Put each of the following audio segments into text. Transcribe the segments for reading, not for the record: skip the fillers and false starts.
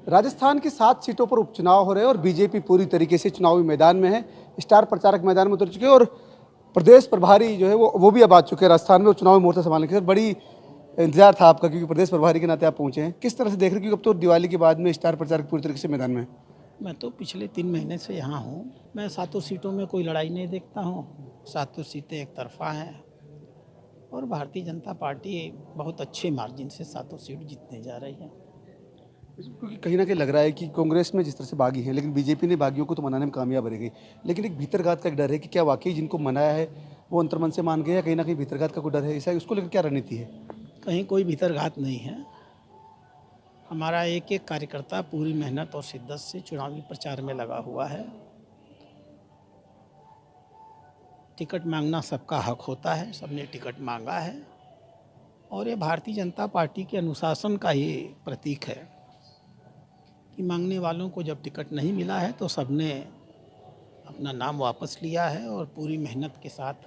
राजस्थान की 7 सीटों पर उपचुनाव हो रहे हैं और बीजेपी पूरी तरीके से चुनावी मैदान में है। स्टार प्रचारक मैदान में उतर चुके हैं और प्रदेश प्रभारी जो है वो भी अब आ चुके हैं राजस्थान में और चुनावी मोर्चा संभालने के। बड़ी इंतजार था आपका क्योंकि प्रदेश प्रभारी के नाते आप पहुंचे हैं। किस तरह से देख रहे हैं क्योंकि अब तो दिवाली के बाद में स्टार प्रचारक पूरी तरीके से मैदान में है? मैं तो पिछले 3 महीने से यहाँ हूँ। मैं 7 सीटों में कोई लड़ाई नहीं देखता हूँ। 7 सीटें एक तरफा हैं और भारतीय जनता पार्टी बहुत अच्छे मार्जिन से 7 सीट जीतने जा रही है। क्योंकि कहीं ना कहीं लग रहा है कि कांग्रेस में जिस तरह से बागी हैं, लेकिन बीजेपी ने बागियों को तो मनाने में कामयाब रहेगी। लेकिन एक भीतरघात का एक डर है कि क्या वाकई जिनको मनाया है वो अंतर्मन से मान गए या कहीं ना कहीं भीतरघात का कोई डर है, ऐसा उसको लेकर क्या रणनीति है? कहीं कोई भीतरघात नहीं है। हमारा एक एक कार्यकर्ता पूरी मेहनत और शिद्दत से चुनावी प्रचार में लगा हुआ है। टिकट मांगना सबका हक होता है, सबने टिकट मांगा है और ये भारतीय जनता पार्टी के अनुशासन का ही प्रतीक है कि मांगने वालों को जब टिकट नहीं मिला है तो सबने अपना नाम वापस लिया है और पूरी मेहनत के साथ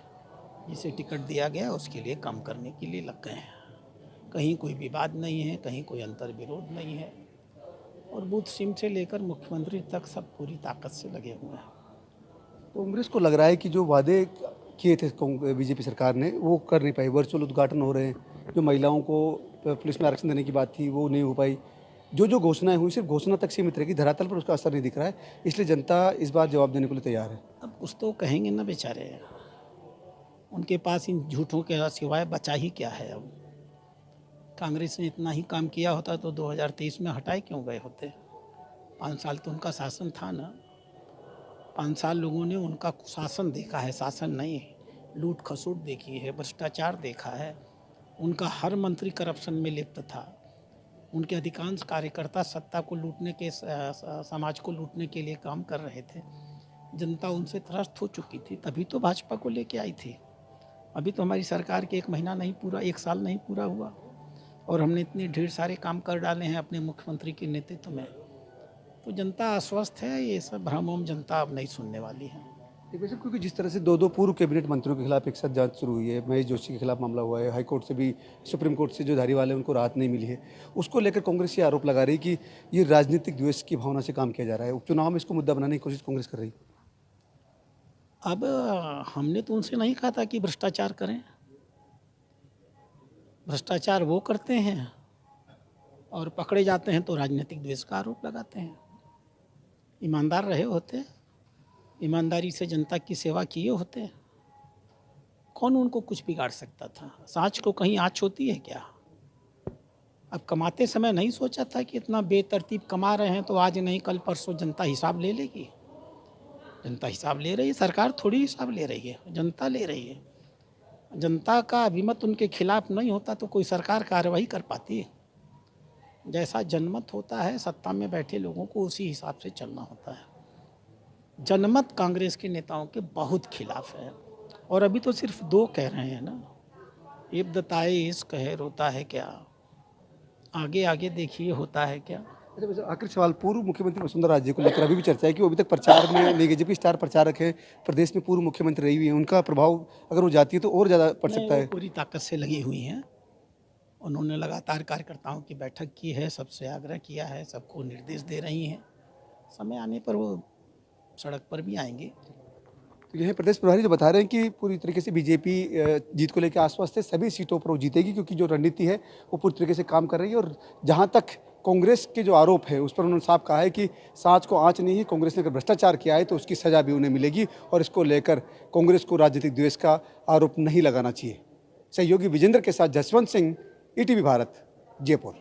जिसे टिकट दिया गया उसके लिए काम करने के लिए लग गए हैं। कहीं कोई विवाद नहीं है, कहीं कोई अंतर विरोध नहीं है और बूथ सिम से लेकर मुख्यमंत्री तक सब पूरी ताकत से लगे हुए हैं। कांग्रेस को लग रहा है कि जो वादे किए थे बीजेपी सरकार ने वो कर नहीं पाई। वर्चुअल उद्घाटन हो रहे हैं, जो महिलाओं को पुलिस में आरक्षण देने की बात थी वो नहीं हो पाई। जो घोषणाएं हुई सिर्फ घोषणा तक सीमित रहेगी, धरातल पर उसका असर नहीं दिख रहा है। इसलिए जनता इस बार जवाब देने के लिए तैयार है। अब कुछ तो कहेंगे ना बेचारे, उनके पास इन झूठों के सिवाय बचा ही क्या है। अब कांग्रेस ने इतना ही काम किया होता तो 2023 में हटाए क्यों गए होते? 5 साल तो उनका शासन था ना। 5 साल लोगों ने उनका शासन देखा है, शासन नहीं लूट खसूट देखी है, भ्रष्टाचार देखा है। उनका हर मंत्री करप्शन में लिप्त था। उनके अधिकांश कार्यकर्ता सत्ता को लूटने के, समाज को लूटने के लिए काम कर रहे थे। जनता उनसे त्रस्त हो चुकी थी, तभी तो भाजपा को लेके आई थी। अभी तो हमारी सरकार के 1 महीना नहीं पूरा, 1 साल नहीं पूरा हुआ और हमने इतने ढेर सारे काम कर डाले हैं अपने मुख्यमंत्री के नेतृत्व में। तो जनता आश्वस्त है, ये सब भ्रम जनता अब नहीं सुनने वाली है। क्योंकि जिस तरह से दो पूर्व कैबिनेट मंत्रियों के खिलाफ एक साथ जांच शुरू हुई है, महेश जोशी के खिलाफ मामला हुआ है, हाई कोर्ट से भी, सुप्रीम कोर्ट से जो धारीवाल है उनको राहत नहीं मिली है, उसको लेकर कांग्रेस ये आरोप लगा रही है कि ये राजनीतिक द्वेष की भावना से काम किया जा रहा है। उपचुनाव में इसको मुद्दा बनाने की कोशिश कांग्रेस कर रही है। अब हमने तो उनसे नहीं कहा था कि भ्रष्टाचार करें। भ्रष्टाचार वो करते हैं और पकड़े जाते हैं तो राजनीतिक द्वेष का आरोप लगाते हैं। ईमानदार रहे होते, ईमानदारी से जनता की सेवा किए होते, कौन उनको कुछ बिगाड़ सकता था? सांच को कहीं आँच होती है क्या? अब कमाते समय नहीं सोचा था कि इतना बेतरतीब कमा रहे हैं तो आज नहीं कल परसों जनता हिसाब ले लेगी। जनता हिसाब ले रही है, सरकार थोड़ी हिसाब ले रही है, जनता ले रही है। जनता का अभिमत उनके खिलाफ नहीं होता तो कोई सरकार कार्रवाई कर पाती है? जैसा जनमत होता है सत्ता में बैठे लोगों को उसी हिसाब से चलना होता है। जनमत कांग्रेस के नेताओं के बहुत खिलाफ है और अभी तो सिर्फ 2 कह रहे हैं ना, इब्दताए इश्क है रोता है क्या, आगे आगे देखिए होता है क्या। अच्छा, आखिरी सवाल, पूर्व मुख्यमंत्री वसुंधरा राजे को लेकर अभी भी चर्चा है कि वो अभी तक प्रचार में नहीं गए, जबकि स्टार प्रचारक है, प्रदेश में पूर्व मुख्यमंत्री रही हुई है, उनका प्रभाव अगर वो जाती है तो और ज़्यादा पड़ सकता है। पूरी ताकत से लगी हुई हैं। उन्होंने लगातार कार्यकर्ताओं की बैठक की है, सबसे आग्रह किया है, सबको निर्देश दे रही हैं। समय आने पर वो सड़क पर भी आएंगे। तो यह प्रदेश प्रभारी जो बता रहे हैं कि पूरी तरीके से बीजेपी जीत को लेकर आश्वस्त है, सभी सीटों पर वो जीतेगी क्योंकि जो रणनीति है वो पूरी तरीके से काम कर रही है। और जहां तक कांग्रेस के जो आरोप है उस पर उन्होंने साफ कहा है कि सांच को आँच नहीं है, कांग्रेस ने अगर भ्रष्टाचार किया है तो उसकी सजा भी उन्हें मिलेगी और इसको लेकर कांग्रेस को राजनीतिक द्वेष का आरोप नहीं लगाना चाहिए। सहयोगी विजेंद्र के साथ जसवंत सिंह, ईटीवी भारत, जयपुर।